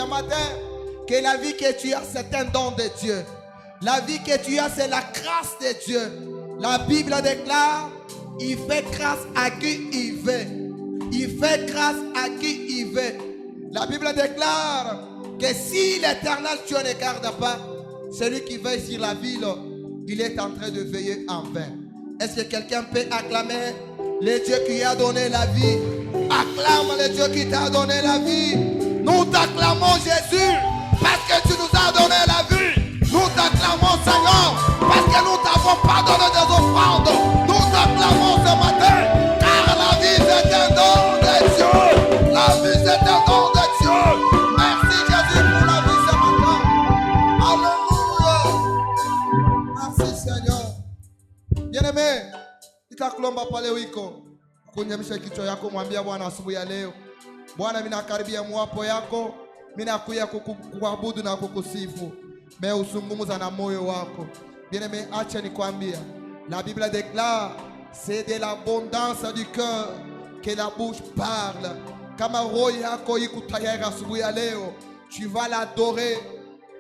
ce matin que la vie que tu as, c'est un don de Dieu. La vie que tu as, c'est la grâce de Dieu. La Bible déclare, il fait grâce à qui il veut. Il fait grâce à qui il veut. La Bible déclare que si l'Éternel Dieu ne garde pas, celui qui veille sur la ville, il est en train de veiller en vain. Est-ce que quelqu'un peut acclamer le Dieu qui a donné la vie? Acclame le Dieu qui t'a donné la vie. Nous t'acclamons Jésus parce que tu nous as donné la vie. Nous t'acclamons Seigneur parce que nous t'avons pardonné des offrandes. Nous t'acclamons ce matin car la vie c'est un don de Dieu. La vie c'est un don de Dieu. Merci Jésus pour la vie ce matin. Alléluia. Merci Seigneur. Bien-aimé, nitakulomba pale wiko kunyamisha kichwa yako, mwambia Bwana asubuhi ya leo, Bwana mimi nakaribia mwapo yako, mimi nakuja kukuabudu na kukusifu. Mais usungumuza na moyo wako. Bien-aimé, acha nikwambia, la Bible déclare, c'est de l'abondance du cœur que la bouche parle. Kama roho yako iko tayari asubuhi ya leo, tu vas l'adorer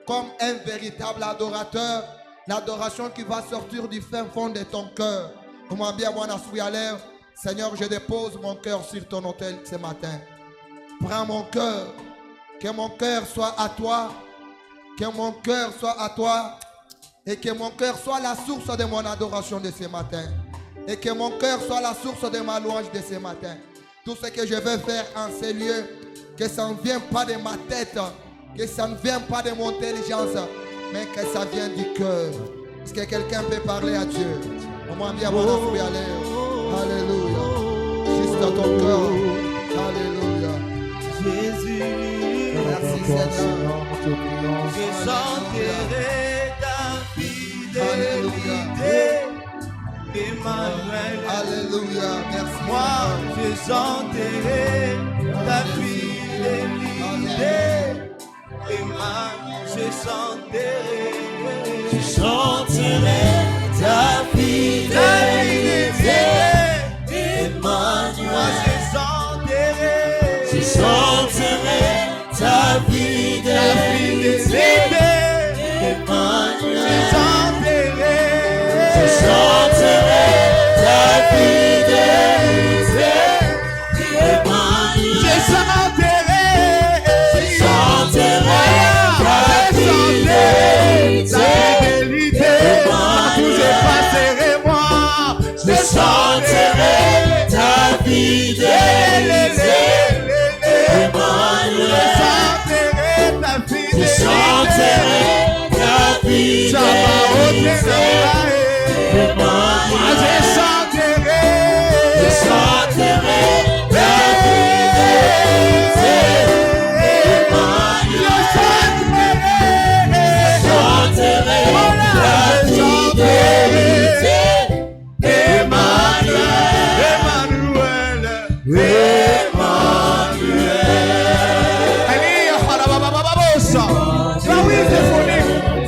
comme un véritable adorateur. L'adoration qui va sortir du fin fond de ton cœur. Mwambia Bwana asubuhi ya leo, Seigneur, je dépose mon cœur sur ton autel ce matin. Prends mon cœur, que mon cœur soit à toi. Que mon cœur soit à toi et que mon cœur soit la source de mon adoration de ce matin. Et que mon cœur soit la source de ma louange de ce matin. Tout ce que je veux faire en ces lieux, que ça ne vienne pas de ma tête, que ça ne vienne pas de mon intelligence, mais que ça vienne du cœur. Est-ce que quelqu'un peut parler à Dieu? Alléluia. Juste dans ton cœur. Alléluia. Jésus. Merci Seigneur. Je chanterai ta fidélité, Emmanuel. Alléluia, merci. Moi, je chanterai ta fidélité, Emmanuel. Je chanterai ta fidélité, Emmanuel. Moi, je chanterai ta fidélité, Emmanuel. Je chanterai ta fidélité, Emmanuel. Je chanterai ta fidélité, partout je passerai moi. Je chanterai ta fidélité, Emmanuel. Je chanterai ta fidélité, moi je chanterai ta fidélité, Emmanuel. Je chanterai ta fidélité, Emmanuel.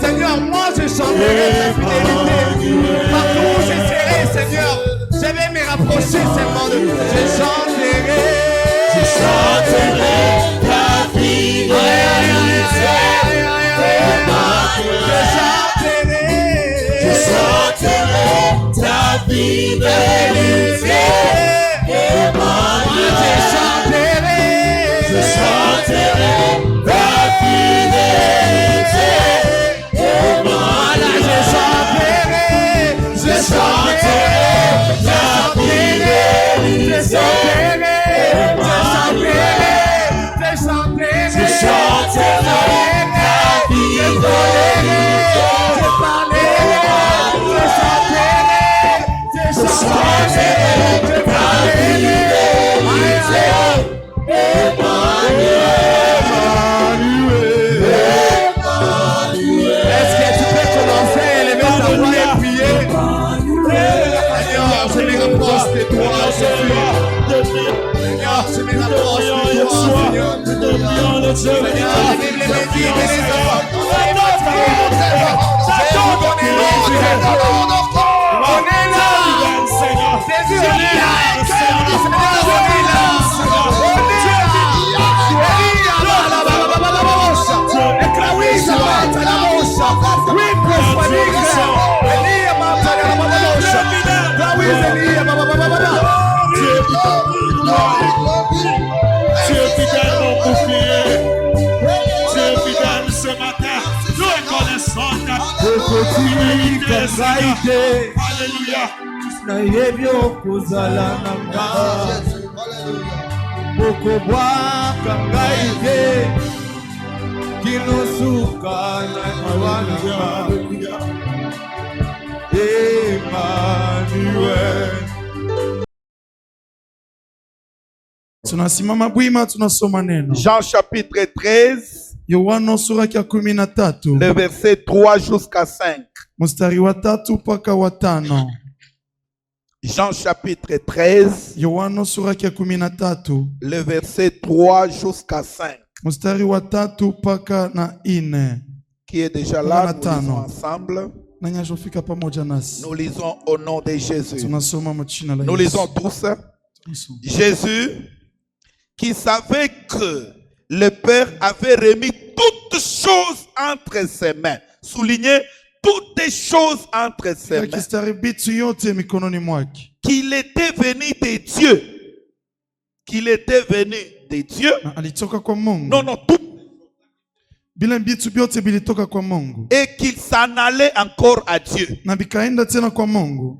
Seigneur, moi je chanterai ta fidélité. Partout où je serai, Seigneur, je vais me rapprocher seulement de toi. Je chanterai ta fidélité. Je chanterai ta fidélité. Je chanterai ta fidélité. Je chanterai ta fidélité. kangaite Alléluia. na yebyo kozala nanga Jésus. Alléluia. bokobwa kangaite kinosuka na mawana Emmanuel. Tunasimama bwima tunasoma neno. Jean chapitre 13, Yohana sura ya 13 le verset 3 jusqu'à 5. mstari wa 3 mpaka wa 5. Jean chapitre 13, Yohana sura ya 13 le verset 3 jusqu'à 5. mstari wa 3 mpaka na 4. Qui est déjà là, nous Jonathan. lisons ensemble. Nani ajofika pamoja nasi. Nous lisons au nom de Jésus. Tunasoma mchina la Nous Yesu. lisons tous. Tunasoma. Jésus, qui savait que le Père avait remis toutes choses entre ses mains. Soulignez, toutes les choses entre ses mains. Kistari bitu yote mikononi mwake. Qu'il était venu de Dieu. Qu'il était venu de Dieu. Na alitoka kwa Mungu. Non, non, tout. Bila bitu byote bilitoka kwa Mungu. Et qu'il s'en allait encore à Dieu. Na bikaenda tena kwa Mungu.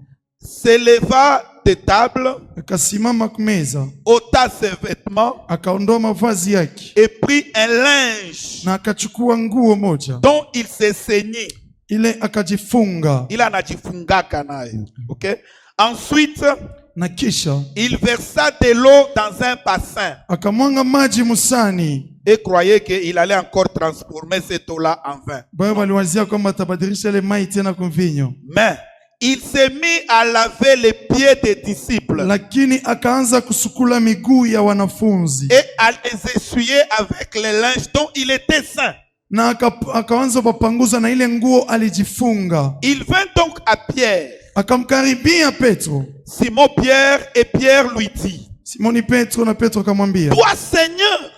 S'éleva de table, Akasimama kumeza. ôta ses vêtements Akaondoa mavazi yake. et prit un linge Na akachukua nguo moja. dont il s'est saigné. Ile akajifunga. Il en a dit fungaka nayo. Ok? Ensuite, Na kisha il versa de l'eau dans un bassin akamwanga maji musani. et croyait qu'il allait encore transformer cette eau-là en vin. Bayo waliwazia kwamba atabadilisha ile mai tena kwa mvinyo. Mais il s'est mis à laver les pieds des disciples Lakini akaanza kusukula miguu ya wanafunzi. et à les essuyer avec les linges dont il était saint. Na akaanza kupanguza na ile nguo alijifunga. Il vint donc à Pierre, Akamkaribia Petro. Simon Pierre, et Pierre lui dit, Simoni Petro na Petro akamwambia, toi Seigneur,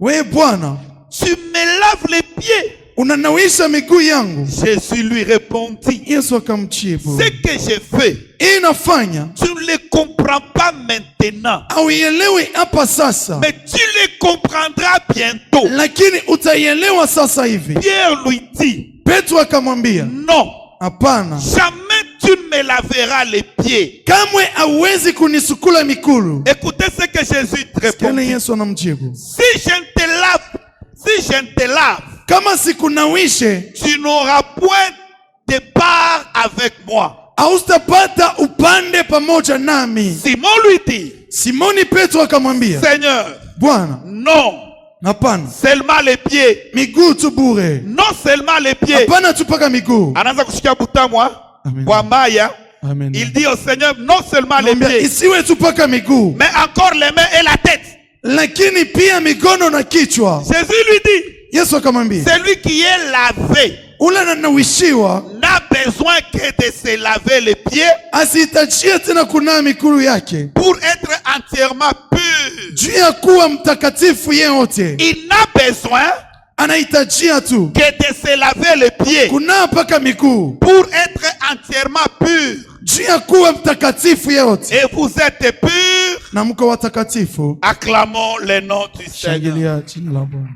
we Bwana, tu me laves les pieds. unanawisha miguu yangu? Jésus lui répondit, Yesu akamjibu, ce que j'ai fait, inafanya tu ne le comprends pas maintenant, auielewi hapa sasa, mais tu le comprendras bientôt. lakini utaielewa sasa hivi. Pierre lui dit, Petro akamwambia, non, hapana, jamais tu ne me laveras les pieds. kamwe hauwezi kunisukula mikulu. Écoutez ce que Jésus te Sikieni répondit. Yesu anamjibu, Si je ne te lave, kama sikunawishe, tu n'auras point de part avec moi. hautapata upande pamoja nami. Simon lui dit, Simoni Petro akamwambia, Seigneur, Bwana, non, hapana, seulement les pieds. miguu tu bure. Non seulement les pieds. Hapana tu paka miguu. Anaanza kushikia butamwa Amen. kwa Maya. Amen. Il dit au Seigneur, non seulement les Mwambia, pieds, isiwe tu paka miguu, mais encore les mains et la tête. lakini pia mikono na kichwa. Jésus lui dit, Yesu akamwambia, celui qui est lavé ule ananawishiwa n'a besoin que de se laver les pieds asihitajie tena kunawa mikulu yake pour être entièrement pur. juu ya kuwa mtakatifu yeyote. Il n'a besoin Anahitajia tu que de se laver les pieds kunawa paka miguu pour être entièrement pur. juu ya kuwa mtakatifu yeyote. Et vous êtes purs. Na mko watakatifu. Acclamons le nom du Seigneur. Shangilia jina la Bwana.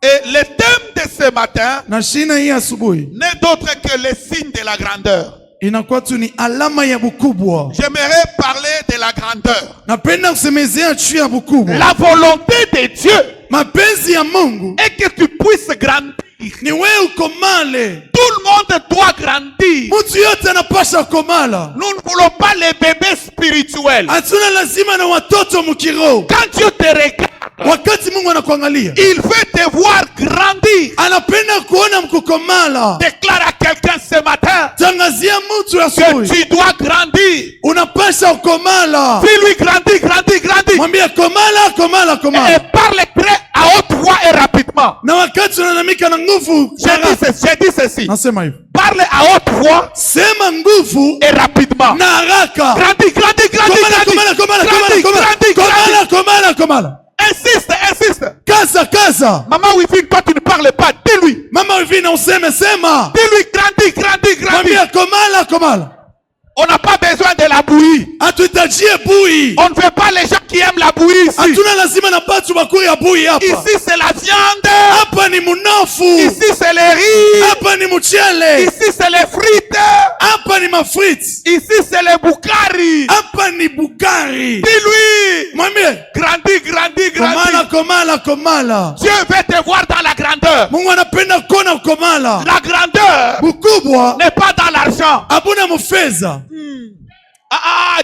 Et le thème de ce matin Na shina hii asubuhi n'est d'autre que le signe de la grandeur. inakuwa tu ni alama ya bukubwa. J'aimerais parler de la grandeur. Napenda kusemezea juu ya bukubwa. La volonté de Dieu Mapenzi ya Mungu est que tu puisses grandir. ni wewe ukomale. Tout le monde doit grandir. Mtu yote anapasha komala. Nous ne voulons pas les bébés spirituels. Hatuna lazima na watoto mkiroho. Quand Dieu te regarde, Wakati Mungu anakuangalia, il veut te voir grandir. anapenda kuona mkukomala. Déclare à quelqu'un ce matin Tangazia mtu que asubuhi, tu dois grandir. unapasha ukomala. Dis-lui grandir, grandir, grandir. Mwambie komala, komala, Et komala. parle très à haute voix et rapidement. Na wakati unalamika na nguvu, J'ai dit ceci. nasema hivi, Parle à haute voix sema nguvu et rapidement. na haraka. Grandis, grandis, grandis, Komala, grandis. komala, komala, Grandis, komala, grandis, komala, grandis. komala, komala. Insiste, insiste. Kaza, kaza. Maman Wifine, toi tu ne parles pas. Dis-lui. Mama hivi na useme sema. Dis-lui, grandis, grandis, grandis. Mwambie komala, komala. On n'a pas besoin de la bouillie. Hatuhitajie bui. On ne veut pas les gens qui aiment la bouillie ici. Hatuna lazima na batu bakuri ya bui hapa. Ici c'est la viande. Hapa ni munofu. Ici c'est les riz. Hapa ni mchele, Ici, c'est les frites. hapa ni mafriti, Ici, c'est les boukari. hapa ni bukari. Dis-lui, Mwambie grandis, grandis, komala, grandis. komala, komala. Dieu veut te voir dans la grandeur. Mungu anapenda kuona komala. La grandeur Bukubwa n'est pas dans l'argent. abuna mufeza.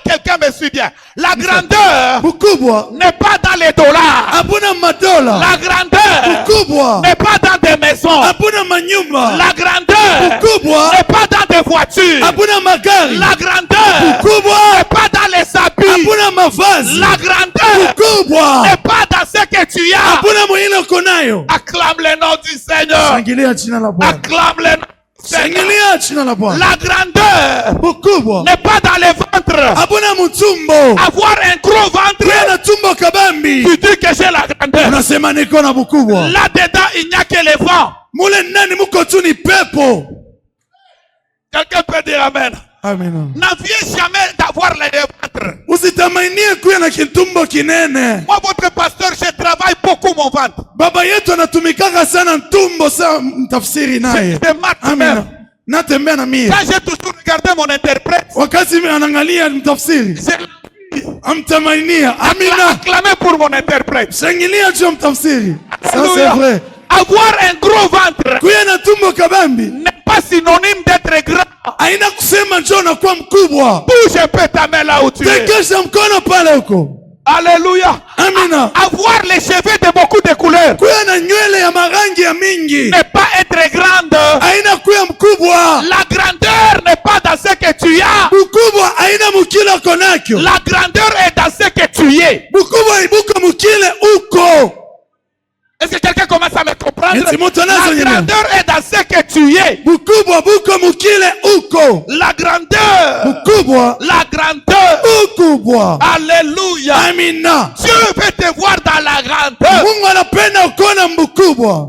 Quelqu'un me suit bien. La grandeur Bukubwa n'est pas dans les dollars. abuna madola. La grandeur Bukubwa n'est pas dans des maisons. abuna manyumba. La grandeur Bukubwa n'est pas dans des voitures. abuna magari. La grandeur Bukubwa n'est pas dans les habits. abuna mavazi. La grandeur Bukubwa n'est pas dans ce que tu as. abuna mwile uko nayo. Acclame le nom du Seigneur. Shangilia jina la Bwana. Acclame le nom du Seigneur. Shangilia jina la Bwana. La grandeur Bukubwa n'est pas dans les ventres. abuna mutumbo. Avoir un gros ventre, Kuya na tumbo kabambi. tu dis que j'ai la grandeur. Unasema niko na bukubwa. Là-dedans, il n'y a que les vents. Mule ndani muko tu ni pepo. Quelqu'un peut dire Amen. Amen. N'enviez jamais d'avoir les ventres. Usitamainie kuya na kitumbo kinene. Moi, votre pasteur, je travaille beaucoup mon ventre. Baba yetu anatumikaka sana ntumbo sa mtafsiri naye. C'est ma Amina. mère. Natembea na mie. Quand j'ai toujours regardé mon interprète, Wakati anaangalia mtafsiri. j'ai Amtamainia. Amina. acclamé pour mon interprète. Shangilia juu ya mtafsiri. Ça c'est Alléluia. vrai. Avoir un gros ventre Kuya na tumbo kabambi. n'est pas synonyme d'être grand. Haina kusema njoo nakuwa mkubwa. Bouge un peu ta main là où tu es. Tekesha mkono pale huko. Alléluia. Amina. Avoir les cheveux de beaucoup de couleurs Kuya na nywele ya marangi ya mingi. n'est pas être grande. Haina kuya mkubwa. La grandeur n'est pas dans ce que tu as. Mkubwa haina mukile konakyo. La grandeur est dans ce que tu es. Mkubwa ibuka mukile uko. Est-ce que quelqu'un commence à me comprendre? Eti mtu anazo La nyele. grandeur est dans ce que tu es. Mkubwa buko mukile uko. La grandeur. Mkubwa La grandeur. ukubwa. Alléluia. Amina. Dieu veut te voir dans la grandeur. Mungu anapenda ukona mkubwa.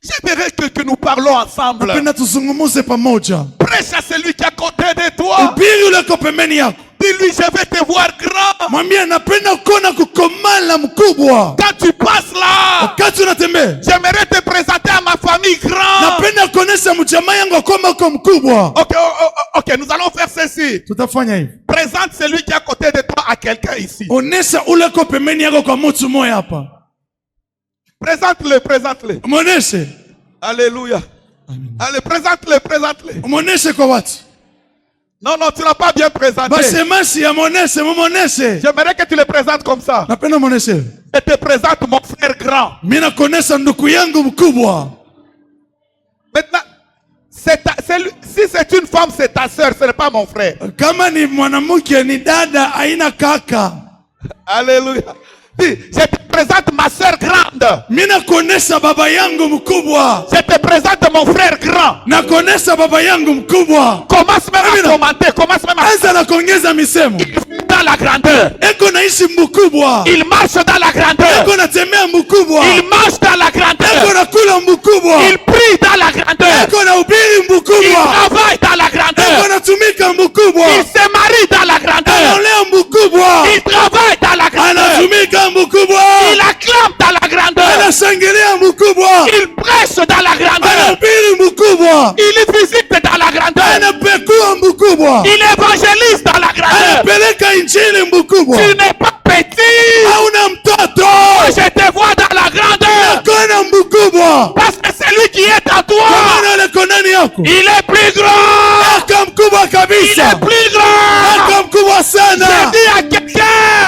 J'aimerais que nous parlons ensemble. Napenda tuzungumuze pamoja. Prêche à celui qui est à côté de toi. Ubiri ule uko pembeni yako. Dis-lui, je vais te voir grand. Mwambie napenda ukona kukomala mkubwa. Quand tu passes là, Wakati unatembea. j'aimerais te présenter à ma famille grand. Napenda kuonesha mjamaa yangu kwamba uko mkubwa. Ok, nous allons faire ceci. Tutafanya hivi. Présente celui qui est à côté de toi à quelqu'un ici. Onesha ule uko pembeni yako kwa mtu mmoja hapa. Présente-le, présente-le. Muoneshe. Alléluia. Allez, présente-le, présente-le. Muoneshe kwa watu. Non, non, tu l'as pas bien présenté. Basemashi ya muoneshe, muoneshe. J'aimerais que tu le présentes comme ça. Napenda muoneshe. Je te présente mon frère grand. Mimi nakuonesha ndugu yangu mkubwa. Maintenant, si c'est une femme, c'est ta sœur, ce n'est pas mon frère. Kama ni mwanamke ni dada aina kaka. Alléluia. Dis, je te présente ma sœur grande. Mimi nakuonesha baba yangu mkubwa. Je te présente mon frère grand. Nakuonesha baba yangu mkubwa. Commence même Amina. à commenter, commence même à... Anza na kuongeza misemo. Dans la grandeur. Eko naishi mkubwa. Il marche dans la grandeur. Eko natembea mkubwa. Il marche dans la Eko grandeur. nakula mkubwa. Il prie dans la grandeur. Eko nahubiri Il mkubwa. travaille dans la Eko grandeur. natumika mkubwa. Il se marie dans la grandeur. Anaolea mkubwa. Il travaille dans la grandeur. Anatumika mkubwa. Il acclame dans la grandeur. Anashangilia mkubwa. Il prêche dans la grandeur. Anahubiri mkubwa. Il visite dans la grandeur. Anapekua mkubwa. Il évangélise dans la grandeur. Anapeleka injili mkubwa. Tu n'es pas petit. Hauna mtoto. Je te vois dans la grandeur. Kona mkubwa. Parce que celui qui est en toi, Kama ule konani yako. il est plus grand. Aka mkubwa Il kabisa. est plus grand. Aka mkubwa Je sana. dis à quelqu'un,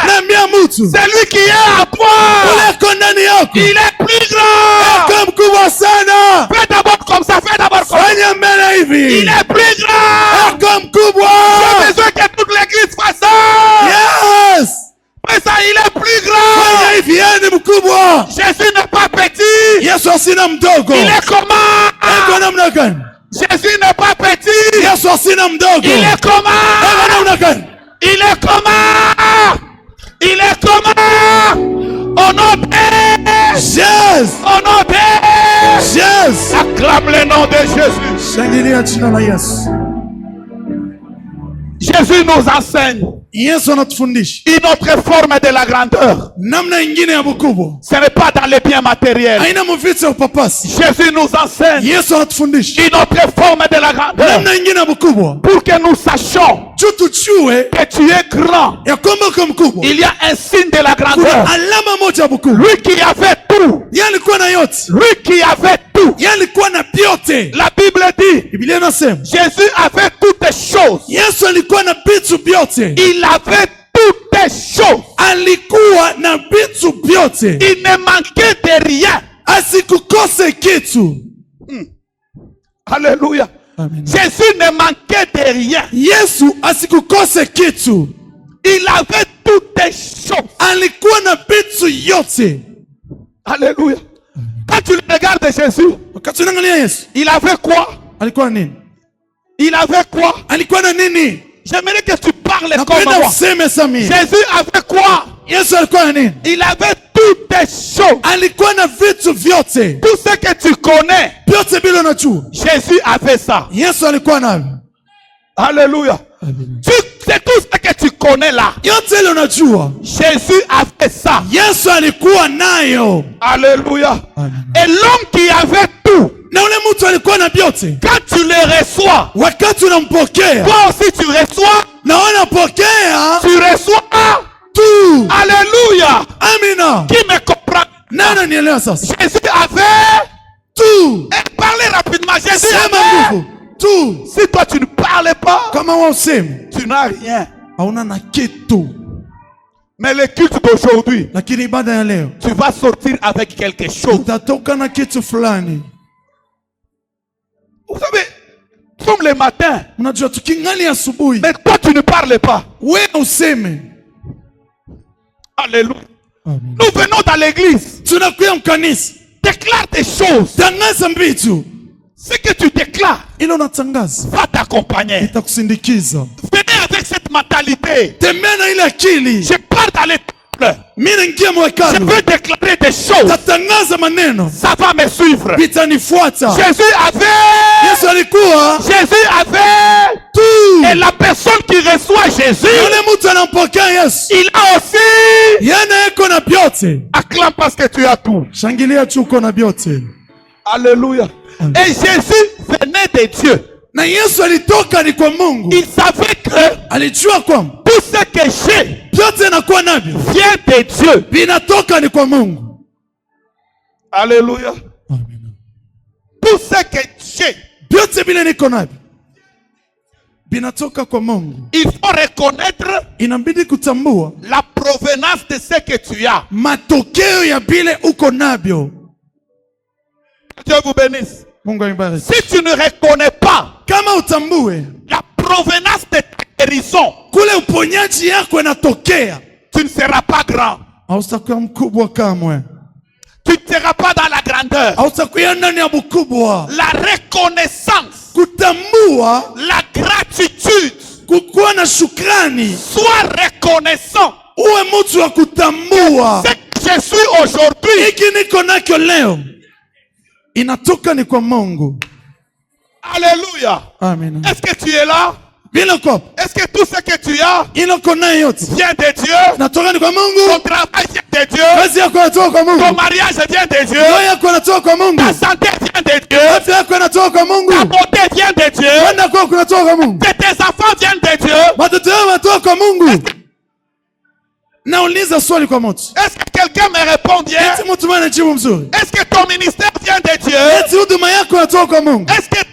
Nambia mtu. celui qui est en toi, Ule konani yako. il est plus grand. Aka mkubwa sana. Fais d'abord comme ça, fais d'abord comme ça. Fanya mbele hivi. Il est plus grand. Aka mkubwa. J'ai besoin que toute l'église fasse ça. Yes. Mais ça, il est plus Fanya grand. hivi, yeye ni mkubwa. Jésus n'est pas petit. Yesu asina mdogo. Il est comment? Eko namna gani? Jésus n'est pas petit. Yesu asina mdogo. Il est Eko comment? namna gani? Il est comment? Il est comment? Au nom de Yes. Au nom de Yes. Acclame le nom de Jésus. Shangilia jina la Yesu. Jésus nous enseigne. Yesu anatufundisha une autre forme de la grandeur. namna ingine ya ukubwa, Ce n'est pas dans les biens matériels. haina mvitu ya upapasi. Jésus nous enseigne Yesu anatufundisha une autre forme de la grandeur namna ingine ya ukubwa, pour que nous sachions juu tujue que tu es grand. ya kwamba uko mkubwa. Il y a un signe de la Kuna grandeur. alama moja ya ukubwa. Lui qui avait tout, Yeye alikuwa na yote, lui qui avait tout. yeye alikuwa na vyote. La Bible dit, Biblia inasema Jésus avait toutes choses. Yesu alikuwa na vitu vyote, Il avait toutes choses. alikuwa na vitu vyote, Il ne manquait de rien. asikukose kitu. Alléluia. Amen. Jésus ne manquait de rien. Yesu asikukose kitu, Il avait toutes choses. alikuwa na vitu yote. Alléluia. Quand tu regardes Jésus, Wakati unaangalia Yesu il avait quoi? alikuwa na nini? Il avait quoi? Alikuwa na nini? J'aimerais que tu parles comme Napenda moi. useme Samia. Jésus avait quoi? Yesu alikuwa na nini? Il avait toutes choses. Alikuwa na vitu vyote, Tout ce que tu connais, vyote bila unajua. Jésus avait ça. Yesu alikuwa navyo. Alléluia. C'est tout ce que tu connais là. Yote ile unajua, Jésus avait ça. Yesu alikuwa nayo. Alléluia. Amen. Et l'homme qui avait tout, Na ule mtu alikuwa na vyote. quand tu le reçois, Wakati unampokea toi aussi tu reçois, na unapokea tu reçois. tu. Alléluia. Amina. Qui me comprend? Nani nielewa sasa? Jésus avait Tu. et parlez rapidement. Jésus Sema avait. nguvu. Tu. Si toi tu ne parles pas, Kama wewe useme tu n'as rien. hauna na kitu, Mais le culte d'aujourd'hui, lakini ibada ya leo tu vas sortir avec quelque chose. utatoka na kitu fulani. Vous savez, nous sommes le matin, Unajua tukingali asubuhi, mais toi tu ne parles pas. wewe useme. Alléluia. Amen. Nous venons dans l'église. Tunakuya mkanisa, Déclare des choses. tangaza mbitu, Ce que tu déclares ilo unatangaza va t'accompagner. itakusindikiza. Venez avec cette mentalité. Tembea na ile akili. Je pars dans les temples. Mimi naingia Je mwekalu, veux déclarer des choses. tatangaza maneno, Ça va me suivre. vitanifuata. Jésus avait. Yesu alikuwa Jésus avait. Et tu. la personne qui reçoit Jésus, Yule mtu anampokea Yesu, il a aussi. yana eko na vyote. Acclame parce que tu as tout. Shangilia chuko na vyote. Alléluia. Et Jésus venait de Dieu. Na Yesu alitoka ni kwa Mungu. Il savait que Alijua kwamba tout ce que j'ai vyote nakuwa navyo vient de Dieu. vinatoka ni kwa Mungu. Alléluia. Amina. Tout ce que j'ai, Vyote vile niko navyo vinatoka kwa Mungu. il faut reconnaître Inabidi kutambua la provenance de ce que tu as. matokeo ya vile uko navyo. Dieu vous bénisse. Mungu anibariki. Si tu ne reconnais pas Kama utambue la provenance de ta guérison, kule uponyaji yako inatokea, tu ne seras pas grand. hautakuwa mkubwa kamwe, Tu ne seras pas dans la grandeur. hautakuwa ndani ya ukubwa. La reconnaissance, Kutambua, la gratitude. kukuwa na shukrani, Sois reconnaissant. uwe mtu wa kutambua Ce que je suis aujourd'hui, hiki niko nakyo leo inatoka ni kwa Mungu. alléluia. Amina. Est-ce que tu es là? Vile kwa Est-ce que tout ce que tu as inako nayo yote vient de Dieu? natoka ni kwa Ton Mungu. travail vient de Dieu? Kazi yako inatoka kwa Ton Mungu. mariage vient de Dieu? Ndoa yako inatoka kwa Mungu. Ta santé vient de Dieu? Afya yako inatoka kwa Mungu. Ta beauté vient de Dieu? Kwenda kwako kunatoka kwa Mungu. Tes enfants viennent de Dieu? Watoto wao wanatoka kwa Mungu. Nauliza swali kwa mtu. Est-ce que quelqu'un me répond bien? Eti mtu mwana jibu mzuri. Est-ce que ton ministère vient de Dieu? Eti huduma yako inatoka kwa Mungu. Est-ce que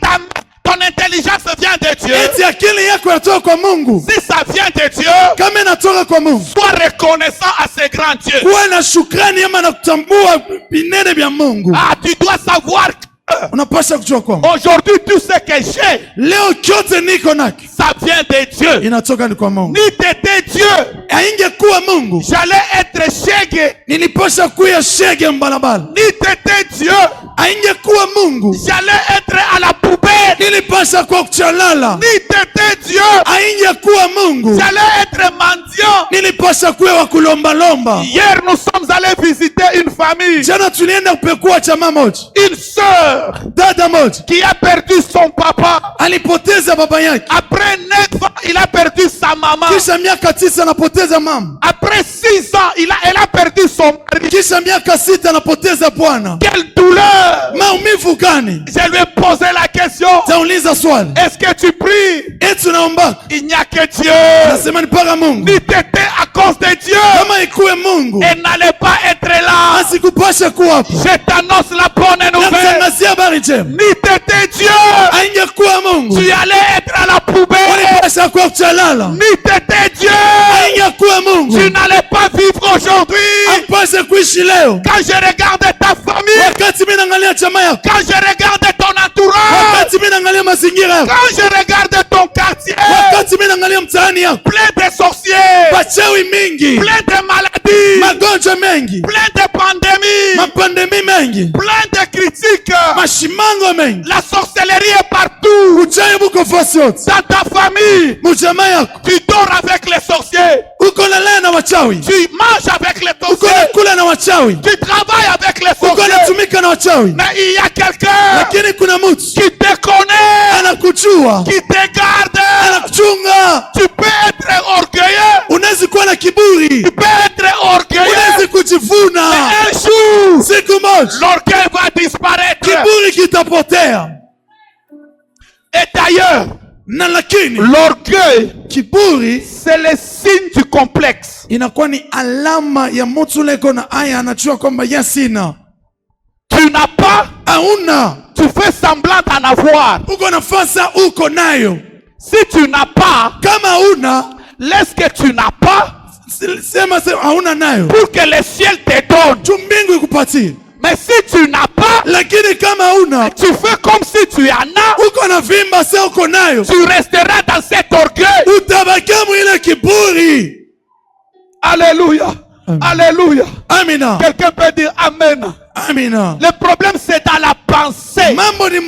ton intelligence vient de Dieu? Eti akili yako inatoka kwa Mungu. Si ça vient de Dieu, Kama inatoka kwa Mungu, sois reconnaissant à ce grand Dieu. kuwa na shukrani ama na kutambua vinene vya Mungu. Ah, tu dois savoir que Unapaswa kujua kwamba aujourd'hui tout ce que j'ai, leo kyote niko naki ça vient de Dieu. inatoka ni kwa Mungu. Ni t'était Dieu, Haingekuwa Mungu, j'allais être shege. nilipasha kuya shege mbalabala. Ni t'était Dieu, Haingekuwa Mungu, j'allais être à la poubelle. nilipasha nilipasha kwa kuchalala, ni t'étais Dieu. haingekuwa Mungu. J'allais être mendiant. Nilipasha kuwa wa kulombalomba. Hier, nous sommes allés visiter une famille, Jana tulienda kupekua chama moja, une sœur dada moja qui a perdu son papa. alipoteza baba yake. Après 9 ans, il a perdu sa maman. Kisha miaka 9 anapoteza mama. Après 6 ans, elle a perdu son mari. Kisha miaka 6 anapoteza bwana. Quelle douleur! Maumivu gani? Je lui ai posé la question. Tauliza swali, Est-ce que tu pries? eti unaomba? Il n'y a que Dieu. Nasema ni para Mungu. Ni t'étais à cause de Dieu. Kama ikuwe Mungu, Elle n'allait pas être là. asikupasha kuwa hapa. Je t'annonce la bonne nouvelle. Nakutangazia habari njema. Ni t'étais Dieu. Haingekuwa Mungu, Tu allais être à la poubelle. ulipasha kuwa kuchalala. Ni t'étais Dieu. Haingekuwa Mungu, Tu n'allais pas vivre aujourd'hui. apashe kuishi leo. Quand je regarde ta famille, Wakati mimi naangalia chama yako, quand je regarde ton entourage, wakati mimi naangalia mazingira yako, quand je regarde ton quartier, wakati mimi naangalia mtaani yako, plein de sorciers, wachawi mingi, plein de maladies, magonjwa mengi, plein de pandémies, mapandemi mengi, plein de critiques. mashimango mengi, La sorcellerie est partout. uchawi buko fasi yote. Dans ta famille, Mujama yako tu dors avec les sorciers, uko nalala na wachawi, tu manges avec les uko sorciers, nakula na wachawi, tu travailles avec les uko sorciers. natumika na wachawi. Mais il y a quelqu'un Lakini kuna mtu qui te connaît, anakujua, qui te garde. anakuchunga. Tu peux être orgueilleux, Unaweza kuwa na kiburi, tu peux être orgueilleux. unaweza kujivuna. Un jour, Siku moja l'orgueil va disparaître. kiburi kitapotea. Et d'ailleurs, Na lakini l'orgueil, kiburi c'est le signe du complexe. inakuwa ni alama ya mtu leko na aya, anajua kwamba yasina, Tu n'as pas, hauna, tu fais semblant d'en avoir. uko nafasa, uko nayo. Si tu n'as pas, Kama una laisse que tu n'as pas sema hauna nayo, pour que le ciel te donne. tu mbingu ikupatie. Mais si tu n'as pas, Lakini kama una, tu fais comme si tu en as. uko na vimba, sa uko nayo, Tu resteras dans cet orgueil. utabakia mwile kiburi. Alléluia. Alléluia. Amina, Quelqu'un peut dire Amen. amina. Le problème, c'est dans la pensée. Mambo ni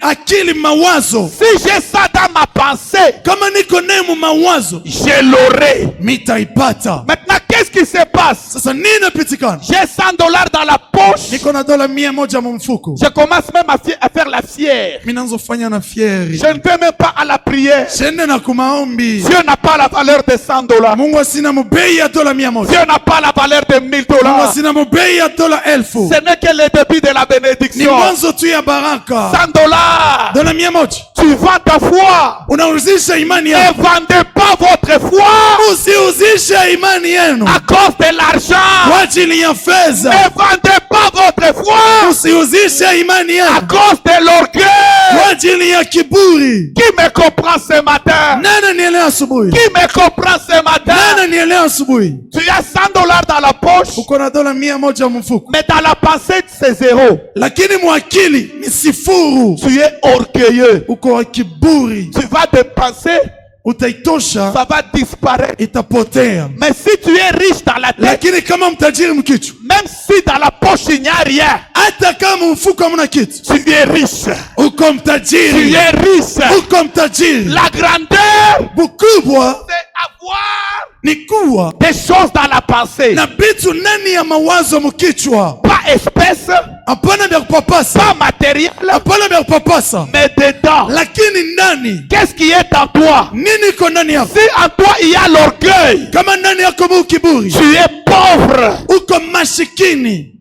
akili, mawazo. Si j'ai ça dans ma pensée, Kama niko nayo mu mawazo, je l'aurai. mitaipata. Maintenant, qu'est-ce qui se passe? Sasa nini napitikana? J'ai $100 dans la poche. Niko na dola 100 mu mfuko, Je commence même à faire la fière. mimi naanza kufanya na fieri, Je ne vais même pas à la prière. shende na kumaombi. Dieu n'a pas la valeur de $100. Mungu asina mubei ya dola 100. Dieu n'a pas la valeur de Mungu $1000. asina mubei ya dola 1000. Ce n'est que le début de la Ni bénédiction. mwanzo tu ya baraka. $100. Dola 100 Tu vends ta foi. unauzisha imani Ne yako. vendez pas votre foi Usiuzishe imani yenu à cause de l'argent. kwa ajili ya Ne fedha. vendez pas votre foi Usiuzishe imani à yenu cause de l'orgueil. kwa ajili ya kiburi. Qui me comprend ce matin? Nani nielewa asubuhi? Qui me comprend ce matin? Nani nielewa asubuhi? Tu as $100 dans la poche, Uko na dola 100 mfuko, mais dans la pensée, c'est zéro. lakini mwakili ni sifuru. Tu es orgueilleux. Uko wa kiburi, Tu vas dépenser, utaitosha, ça va disparaître. itapotea. Mais si tu es riche dans la tête, Lakini kama mtajiri mkichwa, même si dans la poche il n'y a rien, hata kama mfuko hamna kitu, tu es riche. uko Tu mtajiri, es riche. uko mtajiri. La grandeur, Bukubwa c'est avoir ni kuwa des choses dans la pensée. na vitu ndani ya mawazo mkichwa, Pas espèce, hapana vya kupapasa, pas matériel, hapana vya kupapasa, mais dedans. lakini ndani. Qu'est-ce qui est en toi? Nini iko ndani yako? Si en toi il y a l'orgueil, Kama ndani yako mu kiburi, tu es pauvre. uko mashikini.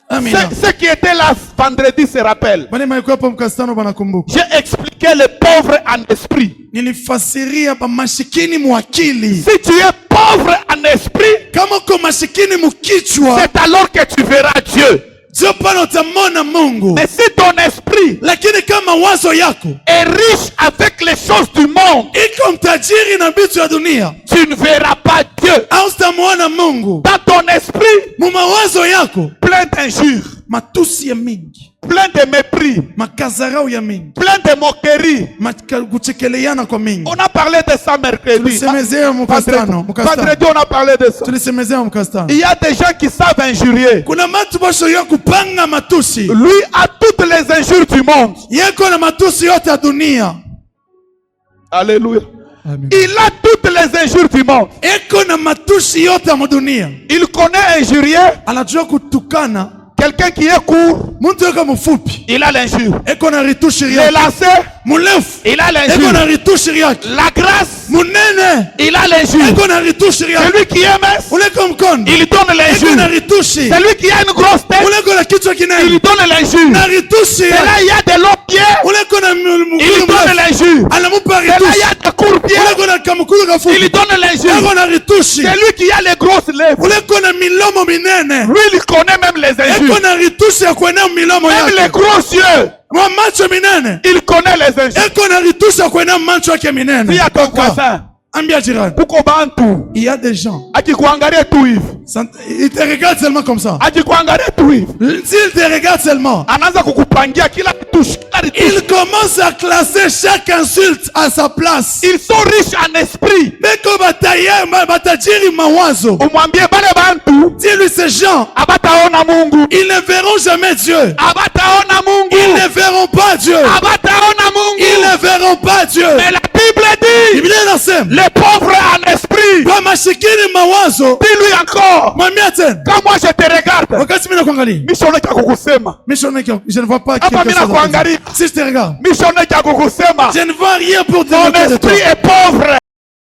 Amina. Ce qui était là vendredi se rappelle. Bani maikuwa hapo mkastano banakumbuka. J'ai expliqué le pauvre en esprit. Nilifasiria ba mashikini mwakili. Si tu es pauvre en esprit, Kama uko mashikini mukichwa, c'est alors que tu verras Dieu. ndio pale utamwona Mungu. Mais si ton esprit Lakini kama wazo yako est riche avec les choses du monde, iko mtajiri na vitu ya dunia, tu ne verras pas Dieu. au utamwona Mungu. Dans ton esprit, Mu mawazo yako plein plein d'injures, matusi ya mingi, plein de mépris, makazarau ya mingi, plein de moqueries. kuchekeleana kwa mingi. On a parlé de ça mercredi. Tulisemezea mukastano, Vendredi, on a parlé de ça. tulisemezea mukastano. Il y a des gens qui savent injurier. Kuna matu basho ya kupanga matusi. Lui a toutes les injures du monde. Yeko na matusi yote ya dunia. Alléluia. Amen. Il a toutes les injures du monde. Eko na matusi yote ya dunia. Il connaît injurier. Anajua kutukana. Quelqu'un qui est court, Muntu yoka mfupi. il a l'injure. Eko na ritushi Le yake. lacé, Mulefu. il a Eko na l'injure. ritushi yake. La grâce, Munene. il a l'injure. Eko na ritushi yake. Celui qui est mince, Uleko mkono. il donne Eko na l'injure. ritushi. Celui qui a une grosse tête, Uleko na kichwa il kinene. donne l'injure. Na ritushi Et là, yake. il y a des longs pieds, Uleko na il donne l'injure. anamupa Et là, il y ritushi. a des courts pieds, Uleko na kamukulu kafupi. il donne l'injure. Eko na ritushi. Celui qui a les grosses lèvres, Uleko na milomo minene. lui, il connaît même les Eko injures. na ritushi ya kuenea milomo Même les yake. gros yeux, Wa macho minene. il connaît les injures. Eko na ritushi ya kuenea macho yake minene. Dis à ton voisin, Ambia jirani. uko bantu, Il y a des gens. akikuangalia tu hivi, Ils te regardent seulement comme ça. akikuangalia tu hivi, S'ils te regardent seulement, anaanza kukupangia kila kitu, kila kitu. ils commencent à classer chaque insulte à sa place. Ils sont riches en esprit. Beko batajiri mawazo. Umwambie bale bantu Dis-lui ces gens, abataona Mungu, ils ne verront jamais Dieu. abataona Ils Mungu, ne verront pas Dieu. abataona Ils Mungu. ne verront pas Dieu. Mais la Bible dit, Biblia inasema, les pauvres en esprit. kwa mashikini mawazo, Dis-lui encore, mwambia tena. quand moi je te regarde, Wakati mimi nakuangalia, mishoneka kukusema. je ne vois pas Hapa quelque mimi chose. nakuangalia, Si je te regarde, mishoneka kukusema. je ne vois rien pour te Ton moquer de toi. esprit est pauvre.